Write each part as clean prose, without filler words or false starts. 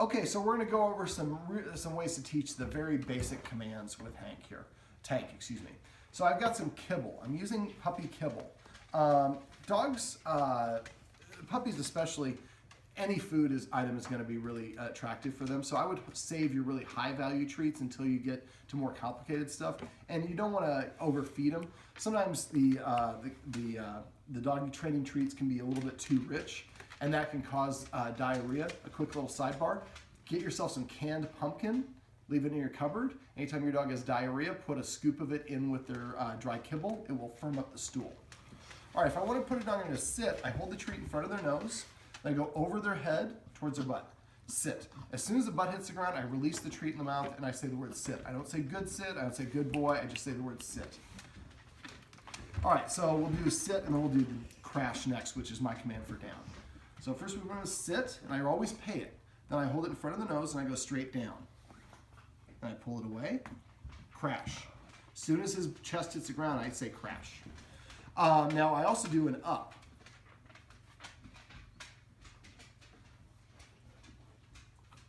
Okay, so we're going to go over some ways to teach the very basic commands with Tank, excuse me. So I've got some kibble. I'm using puppy kibble. Dogs, puppies especially, any food item is going to be really attractive for them. So I would save your really high value treats until you get to more complicated stuff. And you don't want to overfeed them. Sometimes the doggy training treats can be a little bit too rich, and that can cause diarrhea. A quick little sidebar: get yourself some canned pumpkin, leave it in your cupboard. Anytime your dog has diarrhea, put a scoop of it in with their dry kibble. It will firm up the stool. All right, if I want to put a dog in a sit, I hold the treat in front of their nose, then I go over their head towards their butt. Sit. As soon as the butt hits the ground, I release the treat in the mouth and I say the word sit. I don't say good sit, I don't say good boy, I just say the word sit. All right, so we'll do sit and then we'll do the crash next, which is my command for down. So first we're going to sit, and I always pay it. Then I hold it in front of the nose and I go straight down. And I pull it away, crash. As soon as his chest hits the ground, I say crash. Now I also do an up.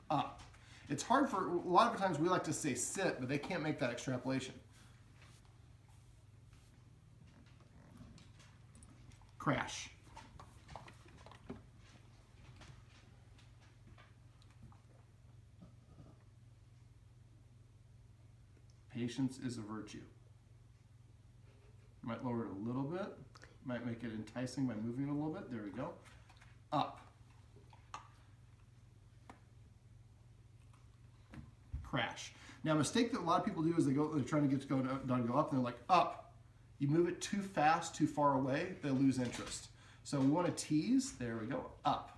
Up. It's hard for, a lot of times we like to say sit, but they can't make that extrapolation. Crash. Patience is a virtue. Might lower it a little bit. Might make it enticing by moving it a little bit. There we go. Up. Crash. Now, a mistake that a lot of people do is they're trying to get the dog to go up, and they're like, up. You move it too fast, too far away, they'll lose interest. So we want to tease. There we go. Up.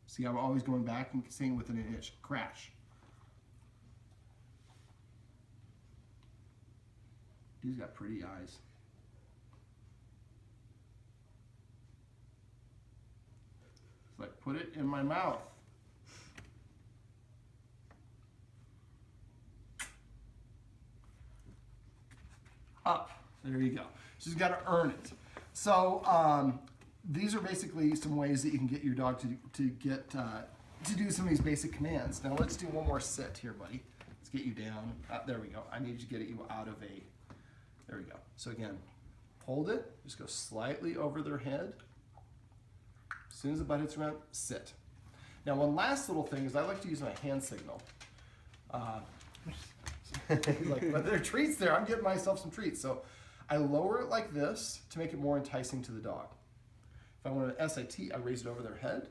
See, I'm always going back and saying within an inch. Crash. He's got pretty eyes. It's like, put it in my mouth. Up. There you go. So you've got to earn it. So these are basically some ways that you can get your dog to do some of these basic commands. Now let's do one more sit here, buddy. Let's get you down. There we go. I need to get you out of a. There we go. So again, hold it. Just go slightly over their head. As soon as the butt hits around, sit. Now one last little thing is I like to use my hand signal. Like, but there are treats there. I'm getting myself some treats. So I lower it like this to make it more enticing to the dog. If I want an SIT, I raise it over their head.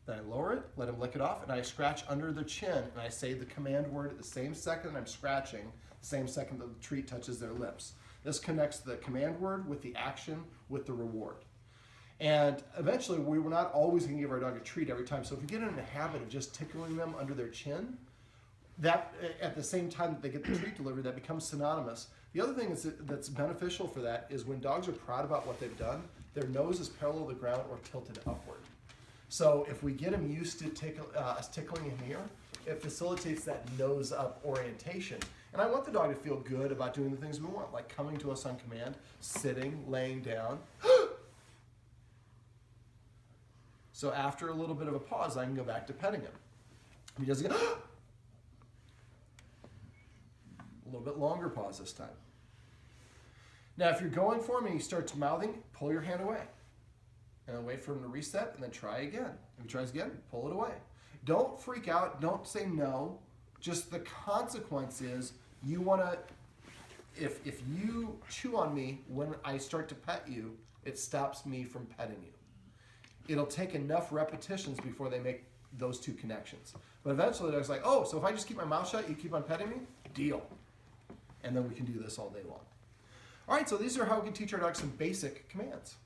Then I lower it, let them lick it off, and I scratch under their chin, and I say the command word at the same second I'm scratching, the same second that the treat touches their lips. This connects the command word with the action with the reward. And eventually, we were not always going to give our dog a treat every time. So if we get in the habit of just tickling them under their chin, that at the same time that they get the treat delivered, that becomes synonymous. The other thing that's beneficial for that is when dogs are proud about what they've done, their nose is parallel to the ground or tilted upward. So if we get them used to us tickling him here, it facilitates that nose up orientation. And I want the dog to feel good about doing the things we want, like coming to us on command, sitting, laying down. So after a little bit of a pause, I can go back to petting him. He does again. A little bit longer pause this time. Now, if you're going for him and he starts mouthing, pull your hand away. And then wait for him to reset, and then try again. If he tries again, pull it away. Don't freak out. Don't say no. Just the consequence is you want to, if you chew on me when I start to pet you, it stops me from petting you. It'll take enough repetitions before they make those two connections. But eventually the dog's like, oh, so if I just keep my mouth shut, you keep on petting me? Deal. And then we can do this all day long. All right, so these are how we can teach our dogs some basic commands.